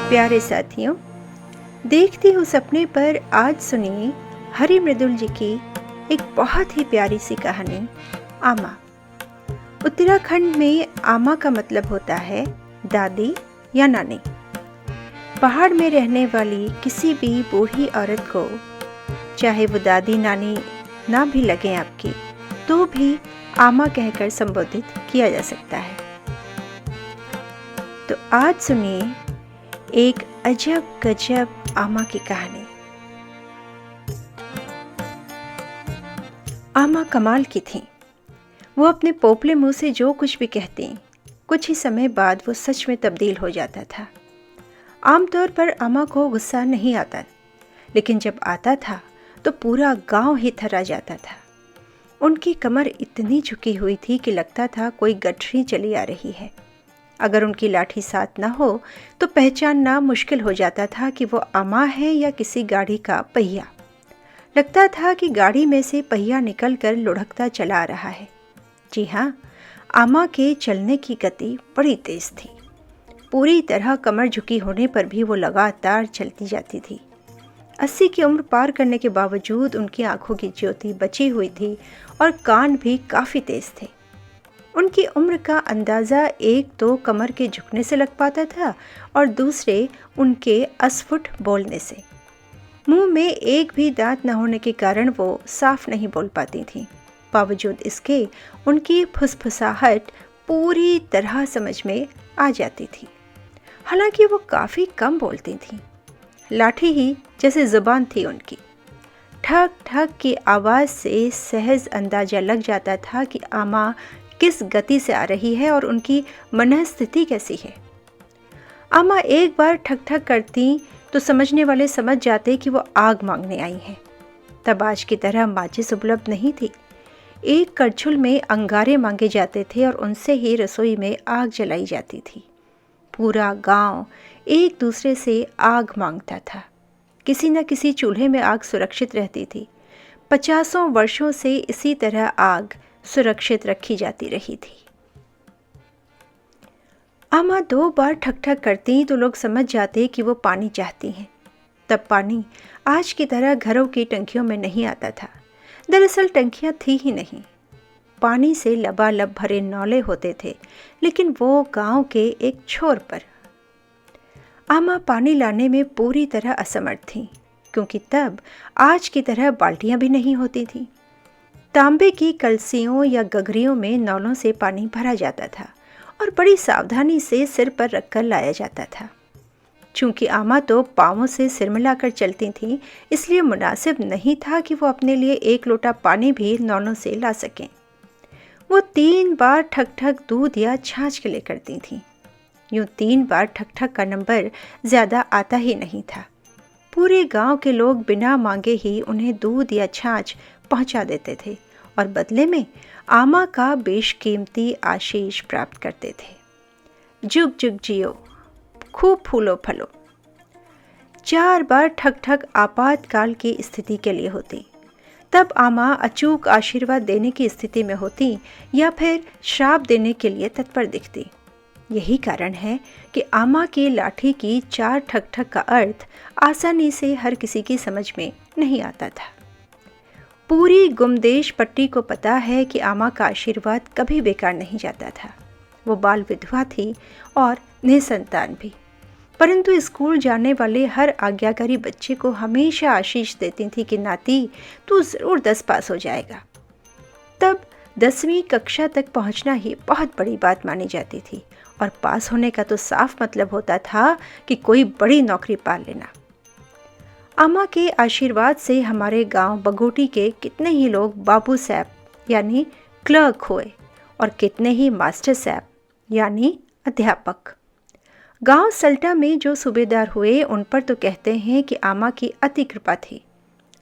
प्यारे साथियों, देखती हूँ सपने पर आज सुनिए हरि मृदुल जी की एक बहुत ही प्यारी सी कहानी आमा। उत्तराखंड में आमा का मतलब होता है दादी या नानी। पहाड़ में रहने वाली किसी भी बूढ़ी औरत को, चाहे वो दादी नानी ना भी लगे आपकी, तो भी आमा कहकर संबोधित किया जा सकता है। तो आज सुनिए एक अजब गजब आमा की कहानी। आमा कमाल की थी। वो अपने पोपले मुंह से जो कुछ भी कहती, कुछ ही समय बाद वो सच में तब्दील हो जाता था। आमतौर पर आमा को गुस्सा नहीं आता, लेकिन जब आता था तो पूरा गांव ही थर्रा जाता था। उनकी कमर इतनी झुकी हुई थी कि लगता था कोई गठरी चली आ रही है। अगर उनकी लाठी साथ न हो तो पहचानना मुश्किल हो जाता था कि वो आमा है या किसी गाड़ी का पहिया। लगता था कि गाड़ी में से पहिया निकलकर लुढ़कता चला आ रहा है। जी हाँ, आमा के चलने की गति बड़ी तेज थी। पूरी तरह कमर झुकी होने पर भी वो लगातार चलती जाती थी। 80 की उम्र पार करने के बावजूद उनकी आंखों की ज्योति बची हुई थी और कान भी काफ़ी तेज थे। उनकी उम्र का अंदाज़ा एक तो कमर के झुकने से लग पाता था और दूसरे उनके अस्फुट बोलने से। मुंह में एक भी दांत न होने के कारण वो साफ नहीं बोल पाती थीं। बावजूद इसके उनकी फुसफुसाहट पूरी तरह समझ में आ जाती थी। हालांकि वो काफ़ी कम बोलती थीं। लाठी ही जैसे ज़ुबान थी उनकी। ठक ठक की आवाज़ से सहज अंदाज़ा लग जाता था कि आमा किस गति से आ रही है और उनकी मनःस्थिति कैसी है। आमा एक बार ठक ठक करती तो समझने वाले समझ जाते कि वो आग मांगने आई हैं। तब आज की तरह माचिस उपलब्ध नहीं थी। एक करछुल में अंगारे मांगे जाते थे और उनसे ही रसोई में आग जलाई जाती थी। पूरा गांव एक दूसरे से आग मांगता था। किसी न किसी चूल्हे में आग सुरक्षित रहती थी। 50 वर्षों से इसी तरह आग सुरक्षित रखी जाती रही थी। आमा 2 बार ठक ठक करती तो लोग समझ जाते कि वो पानी चाहती हैं। तब पानी आज की तरह घरों की टंकियों में नहीं आता था। दरअसल टंकियां थी ही नहीं। पानी से लबालब भरे नौले होते थे, लेकिन वो गांव के एक छोर पर। आमा पानी लाने में पूरी तरह असमर्थ थीं, क्योंकि तब आज की तरह बाल्टियां भी नहीं होती थीं। तांबे की कलसियों या गगरियों में नौलों से पानी भरा जाता था और बड़ी सावधानी से सिर पर रखकर लाया जाता था। चूंकि आमा तो पाँवों से सिर मिलाकर चलती थीं, इसलिए मुनासिब नहीं था कि वो अपने लिए 1 लोटा पानी भी नौलों से ला सकें। वो 3 बार ठक ठक दूध या छाछ के लिए करती थीं। यूँ 3 बार ठक ठक का नंबर ज़्यादा आता ही नहीं था। पूरे गांव के लोग बिना मांगे ही उन्हें दूध या छाछ पहुंचा देते थे और बदले में आमा का बेशकीमती आशीष प्राप्त करते थे। जुग जुग जियो, खूब फूलो फलो। 4 बार ठक ठक आपातकाल की स्थिति के लिए होती। तब आमा अचूक आशीर्वाद देने की स्थिति में होती या फिर श्राप देने के लिए तत्पर दिखती। यही कारण है कि आमा की लाठी की 4 ठक ठक का अर्थ आसानी से हर किसी की समझ में नहीं आता था। पूरी गुमदेश पट्टी को पता है कि आमा का आशीर्वाद कभी बेकार नहीं जाता था। वो बाल विधवा थी और निसंतान भी, परंतु स्कूल जाने वाले हर आज्ञाकारी बच्चे को हमेशा आशीष देती थी कि नाती, तू ज़रूर 10 पास हो जाएगा। तब 10वीं कक्षा तक पहुंचना ही बहुत बड़ी बात मानी जाती थी और पास होने का तो साफ मतलब होता था कि कोई बड़ी नौकरी पा लेना। आमा के आशीर्वाद से हमारे गांव बगोटी के कितने ही लोग बाबू साहब यानी क्लर्क हुए और कितने ही मास्टर साहब यानी अध्यापक। गांव सल्टा में जो सूबेदार हुए उन पर तो कहते हैं कि आमा की अति कृपा थी।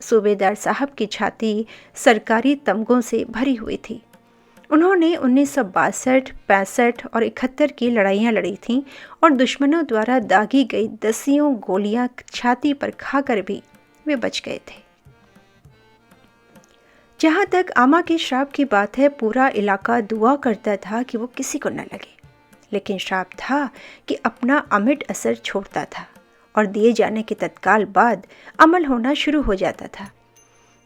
सूबेदार साहब की छाती सरकारी तमगों से भरी हुई थी। उन्होंने 1962, 65 और 71 की लड़ाइयाँ लड़ी थीं और दुश्मनों द्वारा दागी गई 10 गोलियां छाती पर खाकर भी वे बच गए थे। जहाँ तक आमा के श्राप की बात है, पूरा इलाका दुआ करता था कि वो किसी को न लगे, लेकिन श्राप था कि अपना अमिट असर छोड़ता था। और दिए जाने के तत्काल बाद अमल होना शुरू हो जाता था।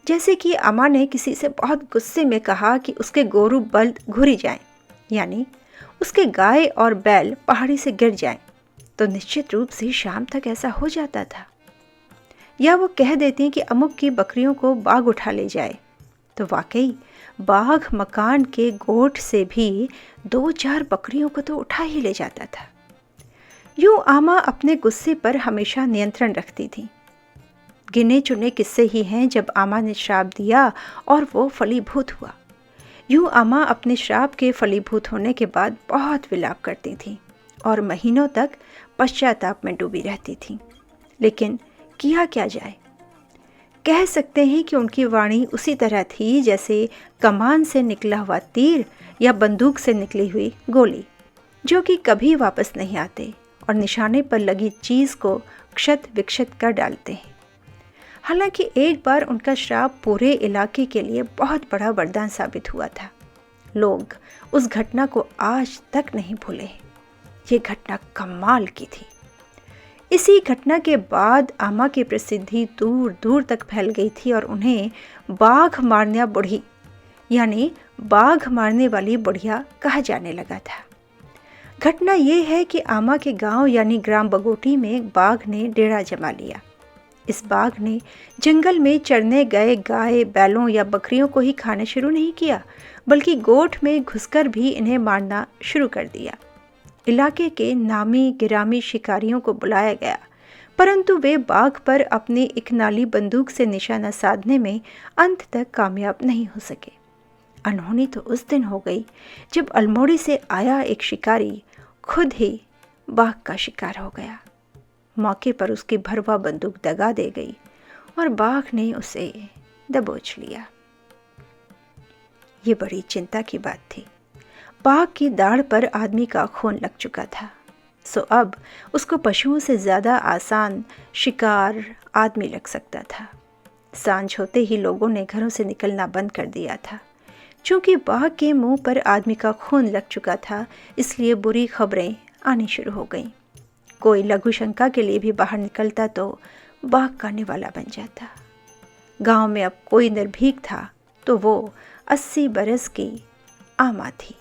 जैसे कि अम्मा ने किसी से बहुत गुस्से में कहा कि उसके गोरू बल्द घुरी जाएं, यानी उसके गाय और बैल पहाड़ी से गिर जाएं, तो निश्चित रूप से शाम तक ऐसा हो जाता था। या वो कह देती कि अमुक की बकरियों को बाघ उठा ले जाए, तो वाकई बाघ मकान के गोठ से भी 2-4 बकरियों को तो उठा ही ले जाता था। यूं आमा अपने गुस्से पर हमेशा नियंत्रण रखती थी। गिने चुने किस्से ही हैं जब आमा ने श्राप दिया और वो फलीभूत हुआ। यूं आमा अपने श्राप के फलीभूत होने के बाद बहुत विलाप करती थी और महीनों तक पश्चाताप में डूबी रहती थी। लेकिन किया क्या जाए? कह सकते हैं कि उनकी वाणी उसी तरह थी जैसे कमान से निकला हुआ तीर या बंदूक से निकली हुई गोली, जो कि कभी वापस नहीं आते और निशाने पर लगी चीज़ को क्षत विक्षत कर डालते हैं। हालांकि एक बार उनका श्राप पूरे इलाके के लिए बहुत बड़ा वरदान साबित हुआ था। लोग उस घटना को आज तक नहीं भूले। ये घटना कमाल की थी। इसी घटना के बाद आमा की प्रसिद्धि दूर दूर तक फैल गई थी और उन्हें बाघ मारने बुढ़ी यानी बाघ मारने वाली बुढ़िया कहा जाने लगा था। घटना ये है कि आमा के गांव यानी ग्राम बगोटी में बाघ ने डेरा जमा लिया। इस बाघ ने जंगल में चरने गए गाय बैलों या बकरियों को ही खाना शुरू नहीं किया, बल्कि गोठ में घुसकर भी इन्हें मारना शुरू कर दिया। इलाके के नामी गिरामी शिकारियों को बुलाया गया, परंतु वे बाघ पर अपनी इकनाली बंदूक से निशाना साधने में अंत तक कामयाब नहीं हो सके। अनहोनी तो उस दिन हो गई जब अल्मोड़ी से आया एक शिकारी खुद ही बाघ का शिकार हो गया। मौके पर उसकी भरवा बंदूक दगा दे गई और बाघ ने उसे दबोच लिया। ये बड़ी चिंता की बात थी। बाघ की दाढ़ पर आदमी का खून लग चुका था, सो अब उसको पशुओं से ज़्यादा आसान शिकार आदमी लग सकता था। सांझ होते ही लोगों ने घरों से निकलना बंद कर दिया था। चूँकि बाघ के मुंह पर आदमी का खून लग चुका था, इसलिए बुरी खबरें आनी शुरू हो गईं। कोई लघु शंका के लिए भी बाहर निकलता तो बाघ का निवाला बन जाता। गांव में अब कोई निर्भीक था तो वो 80 बरस की आमा थी।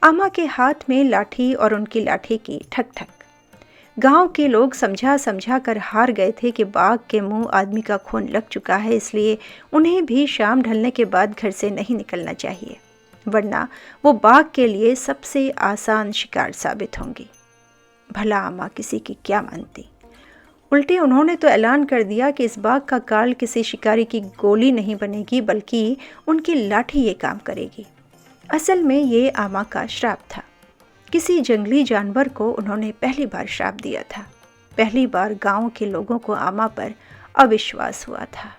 आमा के हाथ में लाठी और उनकी लाठी की ठक ठक। गांव के लोग समझा समझा कर हार गए थे कि बाघ के मुंह आदमी का खून लग चुका है, इसलिए उन्हें भी शाम ढलने के बाद घर से नहीं निकलना चाहिए, वरना वो बाघ के लिए सबसे आसान शिकार साबित होंगी। भला आमा किसी की क्या मानती। उल्टे उन्होंने तो ऐलान कर दिया कि इस बाघ का काल किसी शिकारी की गोली नहीं बनेगी, बल्कि उनकी लाठी ये काम करेगी। असल में ये आमा का श्राप था। किसी जंगली जानवर को उन्होंने पहली बार श्राप दिया था। पहली बार गांव के लोगों को आमा पर अविश्वास हुआ था।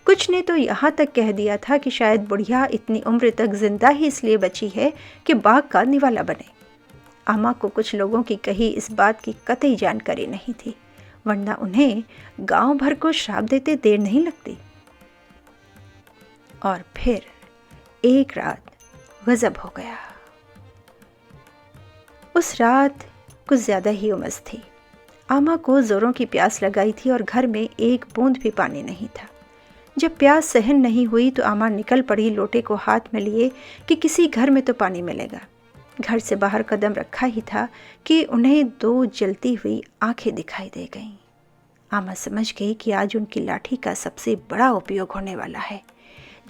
कुछ ने तो यहाँ तक कह दिया था कि शायद बुढ़िया इतनी उम्र तक जिंदा ही इसलिए बची है कि बाघ का निवाला बने। आमा को कुछ लोगों की कही इस बात की कतई जानकारी नहीं थी, वरना उन्हें गांव भर को श्राप देते देर नहीं लगती। और फिर एक रात गजब हो गया। उस रात कुछ ज़्यादा ही उमस थी। आमा को ज़ोरों की प्यास लगाई थी और घर में एक बूंद भी पानी नहीं था। जब प्यास सहन नहीं हुई तो आमा निकल पड़ी लोटे को हाथ में लिए कि किसी घर में तो पानी मिलेगा। घर से बाहर कदम रखा ही था कि उन्हें 2 जलती हुई आंखें दिखाई दे गईं। आमा समझ गई कि आज उनकी लाठी का सबसे बड़ा उपयोग होने वाला है।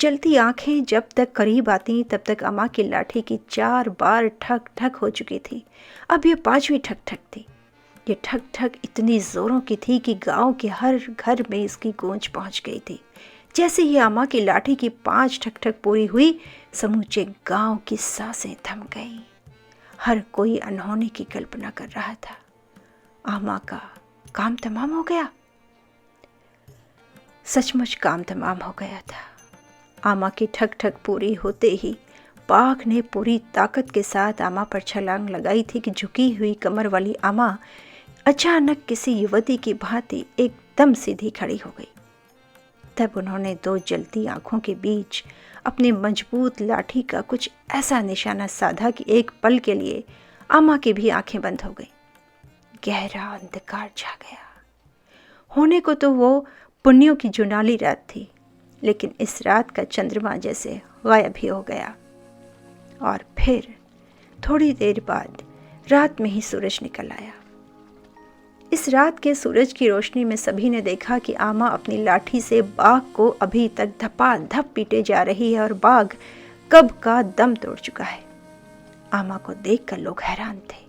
जलती आंखें जब तक करीब आती तब तक आमा की लाठी की 4 बार ठक ठक हो चुकी थी। अब ये 5वीं ठक ठक थी। ये ठक ठक इतनी ज़ोरों की थी कि गांव के हर घर में इसकी गूंज पहुंच गई थी। जैसे ही आमा की लाठी की 5 ठक ठक पूरी हुई, समूचे गांव की सांसें थम गईं। हर कोई अनहोनी की कल्पना कर रहा था। आमा का काम तमाम हो गया। सचमुच काम तमाम हो गया था। आमा की ठक ठक पूरी होते ही बाघ ने पूरी ताकत के साथ आमा पर छलांग लगाई थी कि झुकी हुई कमर वाली आमा अचानक किसी युवती की भांति एकदम सीधी खड़ी हो गई। तब उन्होंने 2 जलती आंखों के बीच अपनी मजबूत लाठी का कुछ ऐसा निशाना साधा कि एक पल के लिए आमा की भी आंखें बंद हो गईं। गहरा अंधकार छा गया। होने को तो वो पुण्यों की जुनाली रात थी, लेकिन इस रात का चंद्रमा जैसे गायब ही हो गया। और फिर थोड़ी देर बाद रात में ही सूरज निकल आया। इस रात के सूरज की रोशनी में सभी ने देखा कि आमा अपनी लाठी से बाघ को अभी तक धपाधप पीटे जा रही है और बाघ कब का दम तोड़ चुका है। आमा को देखकर लोग हैरान थे।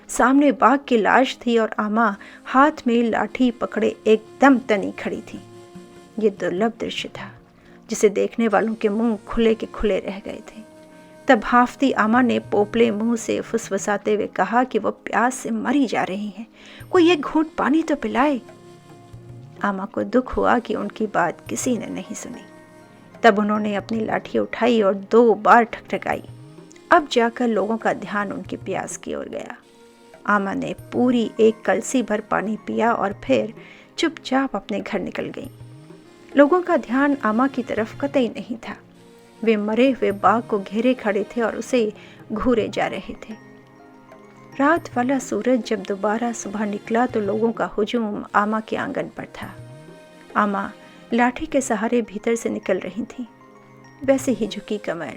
सामने बाघ की लाश थी और आमा हाथ में लाठी पकड़े एकदम तनी खड़ी थी। ये दुर्लभ दृश्य था जिसे देखने वालों के मुंह खुले के खुले रह गए थे। तब हाफती आमा ने पोपले मुंह से फुसफुसाते हुए कहा कि वो प्यास से मरी जा रही हैं, कोई एक घूंट पानी तो पिलाए। आमा को दुख हुआ कि उनकी बात किसी ने नहीं सुनी। तब उन्होंने अपनी लाठी उठाई और 2 बार ठकठकाई। अब जाकर लोगों का ध्यान उनकी प्यास की ओर गया। आमा ने पूरी 1 कलसी भर पानी पिया और फिर चुपचाप अपने घर निकल गई। लोगों का ध्यान आमा की तरफ कतई नहीं था। वे मरे हुए बाघ को घेरे खड़े थे और उसे घूरे जा रहे थे। रात वाला सूरज जब दोबारा सुबह निकला तो लोगों का हुजूम आमा के आंगन पर था। आमा लाठी के सहारे भीतर से निकल रही थी। वैसे ही झुकी कमर,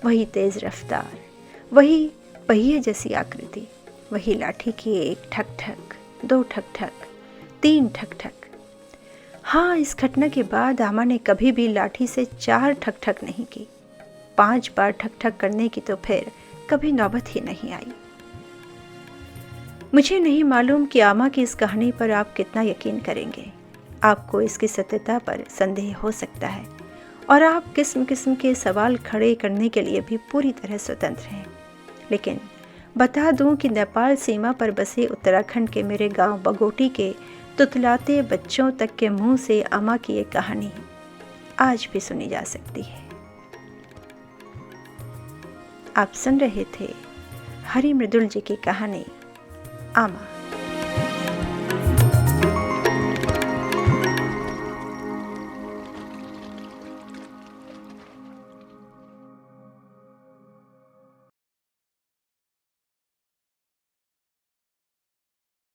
वही तेज रफ्तार, वही पहिए जैसी आकृति, वही लाठी की 1 ठक ठक, 2 ठक ठक, 3 ठक ठक। हाँ, इस घटना के बाद आमा ने कभी भी लाठी से 4 ठक ठक नहीं की। 5 बार ठक ठक करने की तो फिर कभी नौबत ही नहीं आई। मुझे नहीं मालूम कि आमा की इस कहानी पर आप कितना यकीन करेंगे। आपको इसकी सत्यता पर संदेह हो सकता है और आप किस्म किस्म के सवाल खड़े करने के लिए भी पूरी तरह स्वतंत्र हैं। लेकिन बता दूं कि नेपाल सीमा पर बसे उत्तराखंड के मेरे गांव बगोटी के तुतलाते बच्चों तक के मुंह से आमा की ये कहानी आज भी सुनी जा सकती है। आप सुन रहे थे हरि मृदुल जी की कहानी आमा।